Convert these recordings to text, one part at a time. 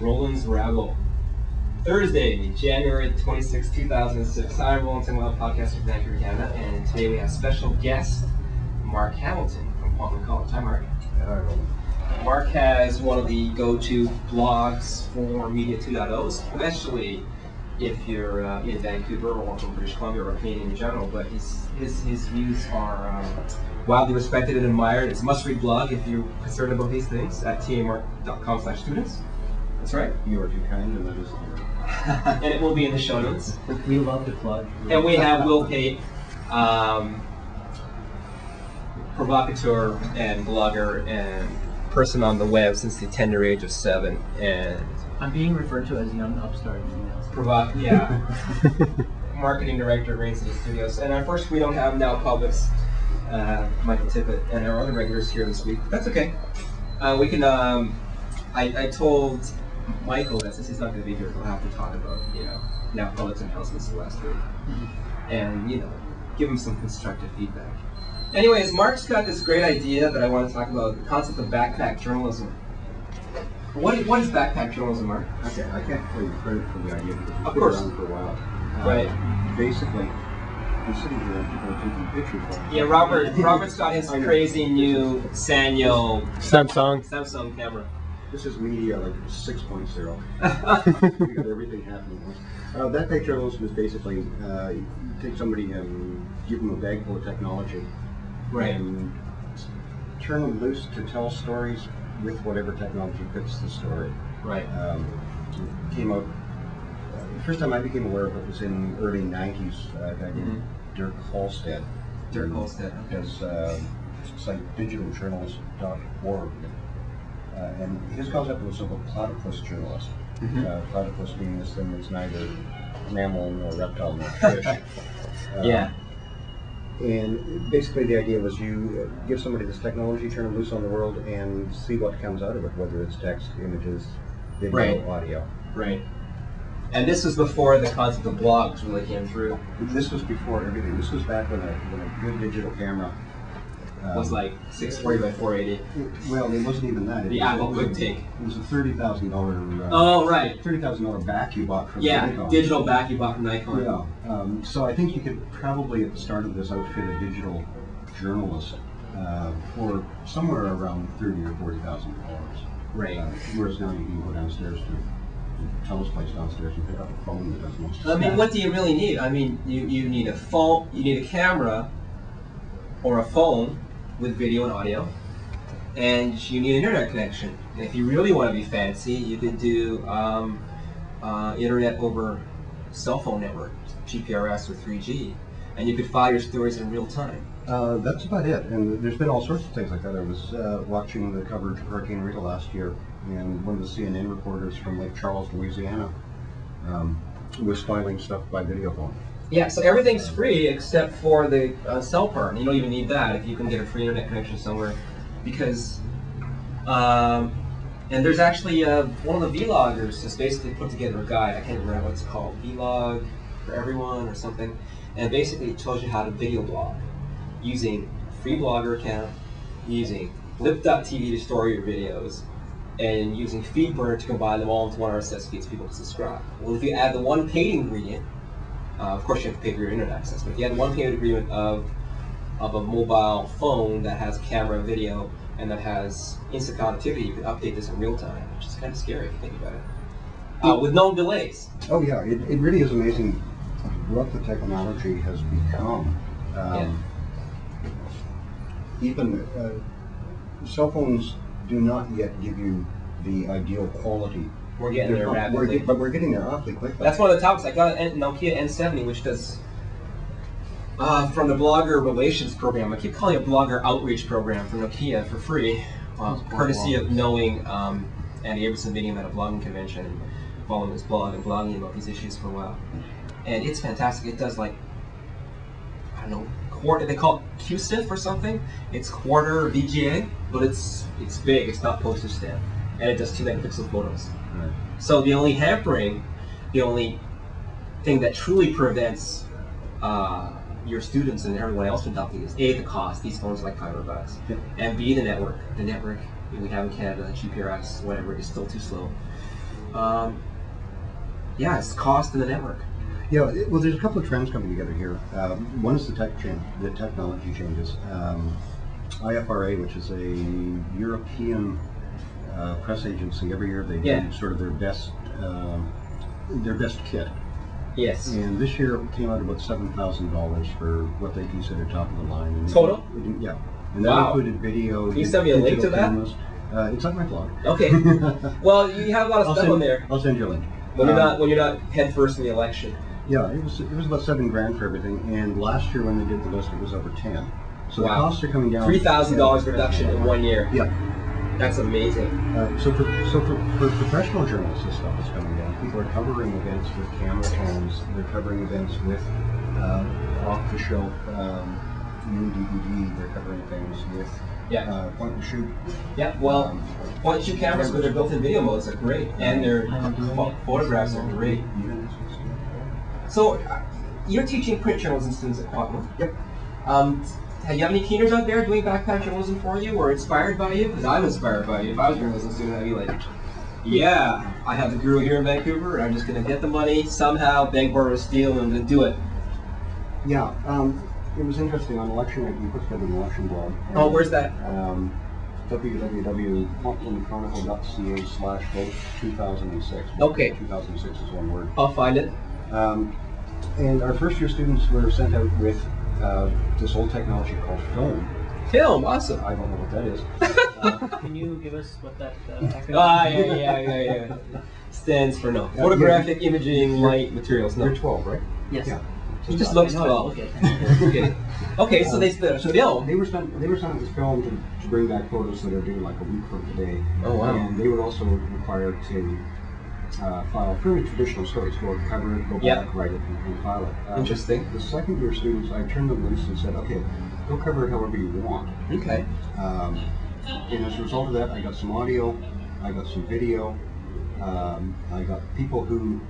Roland's Rabble. Thursday, January 26, 2006. Hi, Roland, podcast from Vancouver, Canada, and today we have special guest, Mark Hamilton from Portland College. Hi, Mark. Hi, Roland. Mark has one of the go-to blogs for Media 2.0, especially if you're in Vancouver or from British Columbia or Canadian in general, but his views are widely respected and admired. It's a must-read blog if you're concerned about these things at tamark.com/students. That's right. You are too kind, and that is and it will be in the show notes. We love to plug. And we have Will Pate, provocateur and blogger and person on the web since the tender age of 7, and I'm being referred to as young upstart in emails. Marketing director of Rain City Studios. And our first, we don't have now Publix, Michael Tippett, and our other regulars here this week. That's okay. We can. I told Michael that since he's not going to be here, we'll have to talk about now Publix and Houseless last week, and give him some constructive feedback. Anyways, Mark's got this great idea that I want to talk about, the concept of backpack journalism. What is backpack journalism, Mark? Okay, I can't claim credit for the idea because it's Of been course. around for a while. Right. Basically, I'm sitting here and people are taking pictures of me. Yeah, Robert's got his crazy new Sanyo Samsung camera. This is media like 6.0. We got everything happening. Backpack journalism is basically you take somebody and give them a bag full of technology, Right. and turn them loose to tell stories with whatever technology fits the story. Right. It came out. The first time I became aware of it was in early '90s. A guy named Dirk Halstead. Dirk Halstead. His site digitaljournalist.org. And his concept was of a platypus journalist. Platypus being this thing that's neither mammal nor reptile nor fish. Yeah. And basically the idea was you give somebody this technology, turn them loose on the world, and see what comes out of it, whether it's text, images, video, Right. audio. Right. And this was before the concept of blogs really came through. This was before everything. This was back when a good digital camera It was like 640 by 480. Well, it wasn't even that. The Apple QuickTake. It was a $30,000. Oh, right. $30,000 back you bought from Yeah, Nikon. digital back you bought from Nikon. Yeah. So I think you could probably at the start of this outfit a digital journalist for somewhere around $30,000 or $40,000. Right. Whereas now you can go downstairs to Telus place downstairs and pick up a phone that does most of the I mean, stuff. what do you really need? I mean, you need a phone, you need a camera or a phone with video and audio, and you need an internet connection. And if you really want to be fancy, you could do internet over cell phone network, GPRS or 3G, and you could file your stories in real time. That's about it, and there's been all sorts of things like that. I was watching the coverage of Hurricane Rita last year, and one of the CNN reporters from Lake Charles, Louisiana, was filing stuff by video phone. Yeah, so everything's free except for the cell part. And you don't even need that if you can get a free internet connection somewhere, because and there's actually one of the vloggers has basically put together a guide. I can't remember what it's called, Vlog for Everyone or something, and basically it tells you how to video blog using free blogger account, using blip.tv to store your videos, and using FeedBurner to combine them all into one RSS feed so people can subscribe. Well, if you add the one paid ingredient, of course you have to pay for your internet access, but if you had one paid agreement of a mobile phone that has camera and video and that has instant connectivity, you can update this in real time, which is kind of scary if you think about it. With no delays. Oh yeah, it really is amazing what the technology has become. Even cell phones do not yet give you the ideal quality. We're getting there rapidly. But we're getting there awfully quickly. That's one of the topics. I got a Nokia N70, which does from the Blogger Relations Program. I keep calling it Blogger Outreach Program from Nokia for free, courtesy of knowing Andy Abramson meeting him at a blogging convention and following his blog and blogging about these issues for a while. And it's fantastic. It does like, I don't know, quarter, they call it QSIF or something. It's quarter VGA, but it's big. It's not postage stamp. And it does 2 megapixel photos. Right. So the only thing that truly prevents your students and everyone else from adopting is A, the cost. These phones are like $500. Yep. And B, the network. The network we have in Canada, GPRS, whatever, is still too slow. yeah, it's cost in the network. Yeah, well, there's a couple of trends coming together here. One is the technology changes. IFRA, which is a European press agency, every year they do sort of their best kit. Yes. And this year it came out about $7,000 for what they consider top of the line. And Total? Yeah. And that included video. Can you send me a link to that? Cameras. It's on my blog. Okay. Well, you have a lot of stuff on there. I'll send you a link. When you're not head first in the election. Yeah, it was about $7,000 for everything, and last year when they did the list, it was over 10. So the costs are coming down. $3,000 reduction in 1 year. Yeah, that's amazing. So for professional journalists, this stuff is coming down. People are covering events with camera phones. They're covering events with off-the-shelf new DVD. They're covering things with point and shoot. Yeah, well, point and shoot cameras with their built-in video modes are great, and their photographs are great. So, you're teaching print journalism students at Quattro. Yep. Do you have any keeners out there doing backpack journalism for you, or inspired by you? Because I'm inspired by you. If I was a journalism student, I'd be like, yeah, I have the guru here in Vancouver, and I'm just going to get the money somehow, beg, borrow, steal, and do it. Yeah. It was interesting. On election night, we put together an election blog. Oh, where's that? www.portlandchronicle.ca/vote2006. Okay. 2006 is one word. I'll find it. And our first year students were sent out with this old technology called film. Film, awesome. I don't know what that is. Can you give us what that acronym yeah. Stands for no. Photographic Imaging Light Materials. No. You're 12, right? Yes. Yeah. He just looks 12. Okay, so they film. They were sent this film to bring back photos that are due like a week from today. Oh wow. And they were also required to file fairly traditional stories. Go cover it, go back, write it, and file it. Interesting. The second year students, I turned them loose and said, okay, go cover it however you want. Okay. And as a result of that, I got some audio, I got some video, I got people who,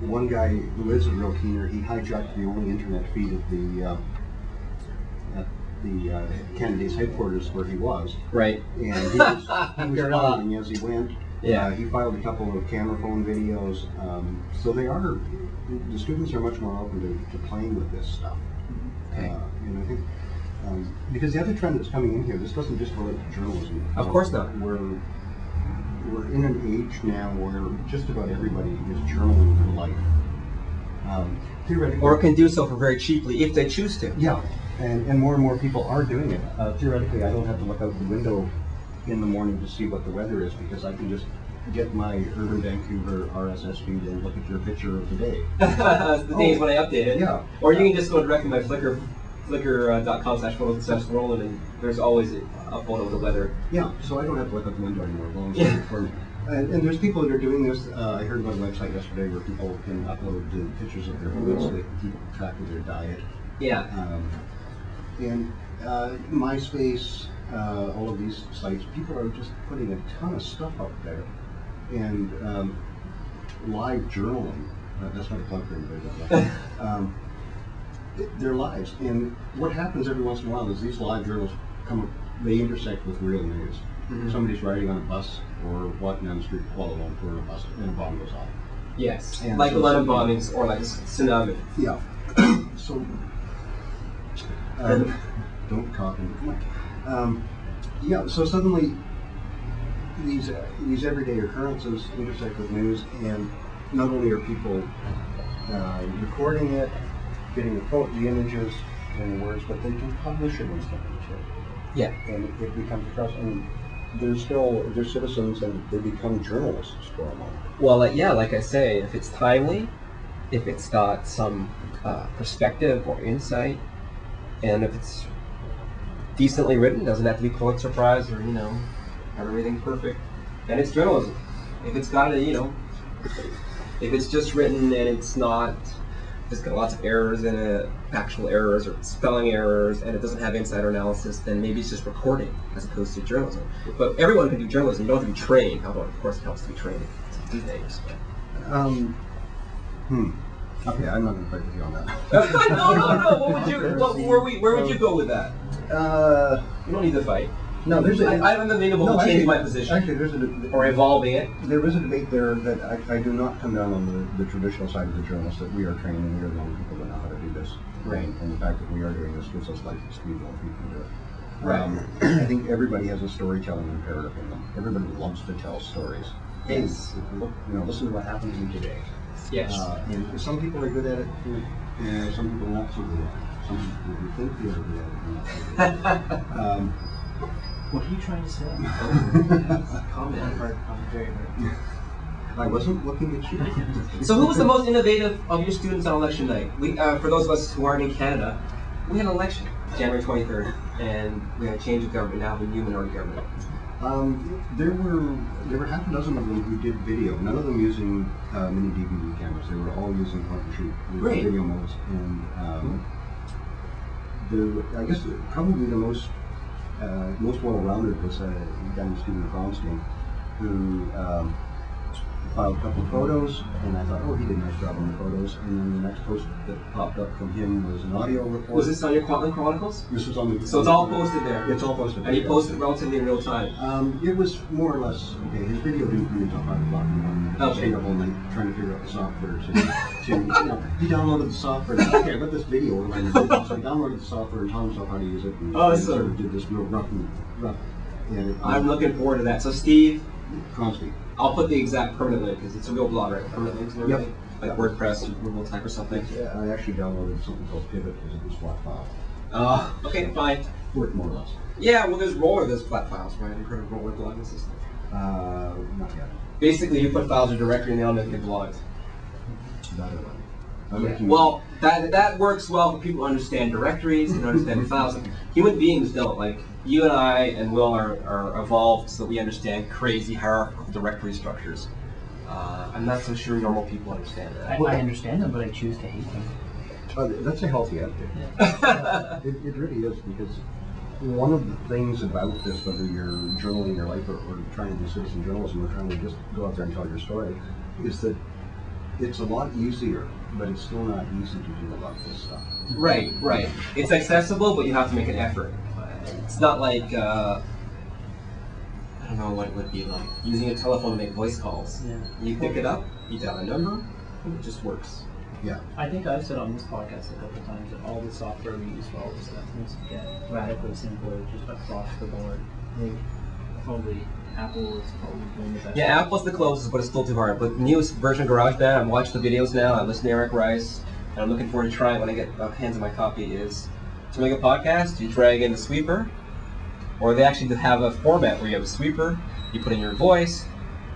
one guy who is a real keener, he hijacked the only internet feed of the candidate's headquarters where he was. Right. And he was following as he went. Yeah. He filed a couple of camera phone videos. So the students are much more open to playing with this stuff. Okay. And I think, because the other trend that's coming in here, this doesn't just relate to journalism. Of course not. We're in an age now where just about everybody is journaling for life. Theoretically, Or can do so for very cheaply if they choose to. yeah, and more people are doing it. Theoretically, I don't have to look out the window in the morning to see what the weather is because I can just get my Urban Vancouver RSS feed and look at your picture of the day. The days when I update it. Yeah. Or you can just go directly to my flickr.com/photos/Roland, and there's always a photo of the weather. Yeah, so I don't have to look out the window anymore. Well, for me. And there's people that are doing this. I heard about a website yesterday where people can upload pictures of their food so they can keep track of their diet. Yeah. And MySpace, all of these sites, people are just putting a ton of stuff up there. And live journaling, that's not a plug for anybody, but they're lives. And what happens every once in a while is these live journals they intersect with real news. Mm-hmm. Somebody's riding on a bus or walking down the street in Kuala Lumpur on a bus and a bomb goes off. Yes, and like so London bombings or like a tsunami. Yeah. So, don't talk into the mic. Yeah, so suddenly these everyday occurrences intersect with news, and not only are people recording it, getting the images and the words, but they can publish it instantly too. Yeah. And it becomes a trust. And they're citizens, and they become journalists for a moment. Well, like I say, if it's timely, if it's got some perspective or insight, and if it's decently written, doesn't have to be Pulitzer Prize or have everything perfect, then it's journalism. If it's got if it's just written and it's got lots of errors in it, factual errors or spelling errors, and it doesn't have insider analysis, then maybe it's just recording as opposed to journalism. But everyone can do journalism. You don't have to be trained, although of course it helps to be trained to do things. Okay, I'm not going to fight with you on that. No. Where would you go with that? You don't need to fight. No, there's a. I haven't been able to change my position. Actually, there's a. Or evolving it. There is a debate there that I do not come down on the traditional side of the journalists, that we are training and we are the only people that know how to do this. Right. And the fact that we are doing this gives us license to be the only people who do it. Right. I think everybody has a storytelling imperative in them. Everybody loves to tell stories. Hey, Yes. look, listen to what happened to me today. Yes. And some people are good at it, and some people are not so good at it. Some people who think they are good at it are not so good at it. What are you trying to say? Calm down. I'm very hurt. I wasn't looking at you. So who was the most innovative of your students on election night? We, for those of us who aren't in Canada, we had an election, January 23rd, and we had a change of government. Now we have a new minority government. There were half a dozen of them who did video. None of them using mini DVD cameras. They were all using point and shoot with Great. video modes. And I guess probably the most well-rounded was a guy named Stephen Bronstein, who filed a couple of photos, and I thought, oh, he did a nice job on the photos. And then the next post that popped up from him was an audio report. Was this on your Quatland Chronicles? This was on the. So it's all posted there. It's all posted. And he posted relatively in real time. It was more or less okay. His video didn't come until 5 o'clock in the morning. He stayed up all night trying to figure out the software. He downloaded the software. And, okay, I got this video. So he downloaded the software and taught himself how to use it. And sort of did this real rough. Yeah, I'm looking forward to that. So Steve, Constantly. I'll put the exact permanent link because it's a real blog, right? Permanent links and everything. Yep. Like WordPress, removal type or something. Yeah, I actually downloaded something called Pivot because it was flat file. Okay, fine. Worked more or less. Yeah, well, there's Roller, there's flat files, right? You've heard of Roller blogging system. Not yet. Basically, you put files in a directory and they all make it blogs. That Yeah. Well, that works well for people who understand directories and understand files. Human beings don't. Like, you and I and Will are evolved so that we understand crazy hierarchical directory structures. I'm not so sure normal people understand that. I understand them, but I choose to hate them. That's a healthy attitude. It really is, because one of the things about this, whether you're journaling your life or trying to do citizen journalism or trying to just go out there and tell your story, is that it's a lot easier, but it's still not easy to do a lot of this stuff. Right. It's accessible, but you have to make an effort. It's not like, I don't know what it would be like, using a telephone to make voice calls. Yeah. You pick it up, you dial a number, and it just works. Yeah. I think I've said on this podcast a couple times that all the software we use for all this stuff needs to get radically simpler, just across the board. Probably Apple is probably doing the best. Yeah, Apple's the closest, but it's still too hard. But the newest version of GarageBand, I'm watching the videos now, I listen to Eric Rice, and I'm looking forward to trying it when I get hands on my copy, is to make a podcast, you drag in the sweeper, or they actually have a format where you have a sweeper, you put in your voice,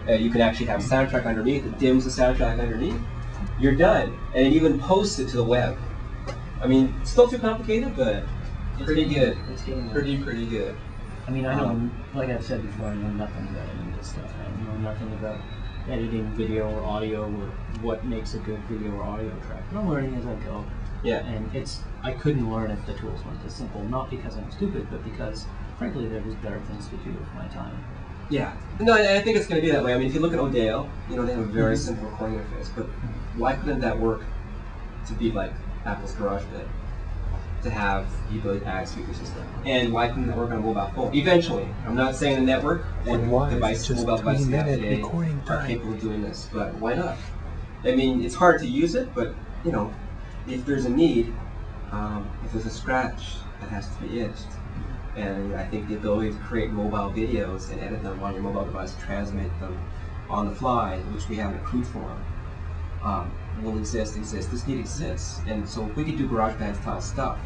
you can actually have a soundtrack underneath, it dims the soundtrack underneath, you're done. And it even posts it to the web. I mean, it's still too complicated, but pretty good. It's getting there. Pretty good. I mean, I know, like I've said before, I know nothing about any of this stuff. I know nothing about editing video or audio or what makes a good video or audio track. But I'm learning as I go. Yeah. And I couldn't learn if the tools weren't this simple. Not because I'm stupid, but because, frankly, there was better things to do with my time. Yeah. No, I think it's going to be that way. I mean, if you look at Odeo, they have a very simple recording interface, but why couldn't that work to be like Apple's GarageBand? To have the ability to add speaker system. And why couldn't that work on a mobile phone? Eventually. I'm not saying the network and devices, mobile devices today are capable of doing this, but why not? I mean, it's hard to use it, but, if there's a need, if there's a scratch, that has to be itched. And I think the ability to create mobile videos and edit them on your mobile device, transmit them on the fly, which we have in a crude form, will exist. This need exists. And so if we could do GarageBand style stuff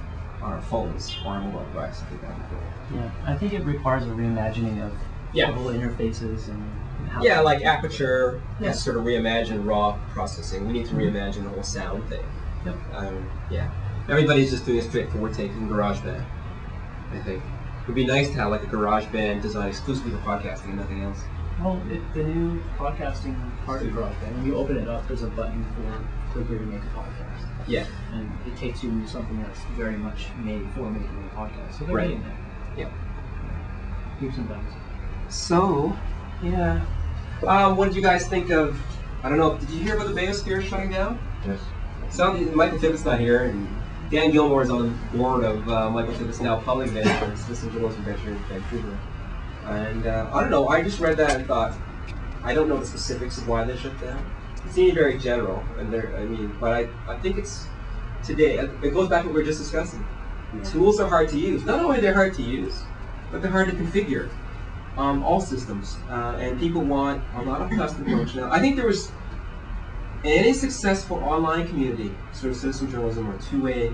on our phones or our mobile device, I think that'd be cool. Yeah, I think it requires a reimagining of mobile interfaces and how like Aperture has sort of reimagined raw processing. We need to reimagine the whole sound thing. Yep. Everybody's just doing a straightforward take in GarageBand, I think. It would be nice to have like a GarageBand designed exclusively for podcasting and nothing else. Well, the new podcasting part of GarageBand, when you open it up, there's a button for click here to make a podcast. Yeah. And it takes you to something that's very much made for making a podcast. So they're getting there. Yep. Leaps and bounds. So, yeah. What did you guys think of, I don't know, did you hear about the Bayosphere shutting down? Yes. Michael Tippett's not here, and Dan Gilmore is on the board of Michael Tibbetts Now Public Venture, Citizen Journalism Venture in Vancouver. And I don't know, I just read that and thought, I don't know the specifics of why they shut down. It seemed very general, and but I think it's today, it goes back to what we were just discussing. Tools are hard to use. Not only they're hard to use, but they're hard to configure. All systems, and people want a lot of custom functionality. I think there was, in any successful online community, sort of citizen journalism or two-way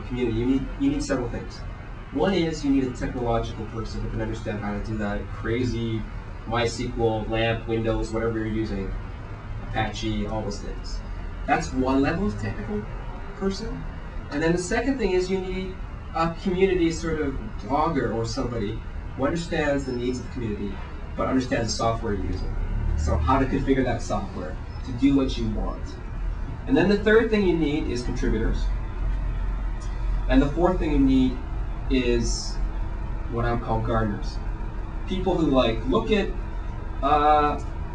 community, you need several things. One is you need a technological person who can understand how to do that crazy MySQL, LAMP, Windows, whatever you're using, Apache, all those things. That's one level of technical person. And then the second thing is you need a community sort of blogger or somebody who understands the needs of the community, but understands the software you're using. So how to configure that software to do what you want. And then the third thing you need is contributors. And the fourth thing you need is what I'm called gardeners. People who look at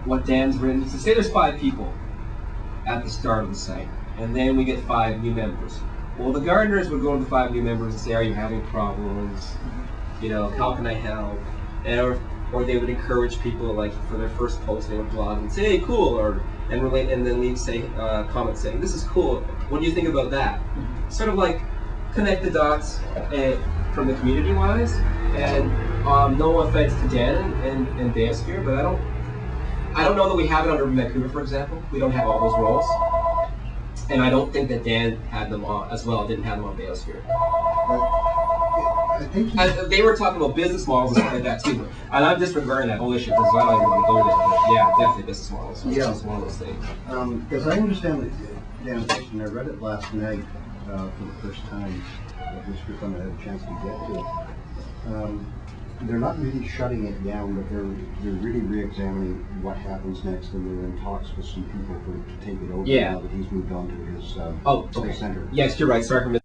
what Dan's written. So say there's 5 people at the start of the site, and then we get 5 new members. Well, the gardeners would go to the 5 new members and say, are you having problems? How can I help? Or they would encourage people, for their first post, they would blog and say, hey, cool, and then leave comments saying, this is cool. What do you think about that? Sort of connect the dots from the community-wise. And no offense to Dan and Biosphere, but I don't know that we have it under Vancouver, for example. We don't have all those roles. And I don't think that Dan had them on as well. Didn't have them on Biosphere. I think they were talking about business models and stuff like that too, and I'm disregarding that whole issue because I don't even want to go there. But yeah, definitely business models. It's just one of those things. Because I understand Dan's question. I read it last night for the first time. This was when I had a chance to get to it. They're not really shutting it down, but they're really re-examining what happens next, and they're in talks with some people to take it over now that he's moved on to his center. Yes, you're right. Sorry for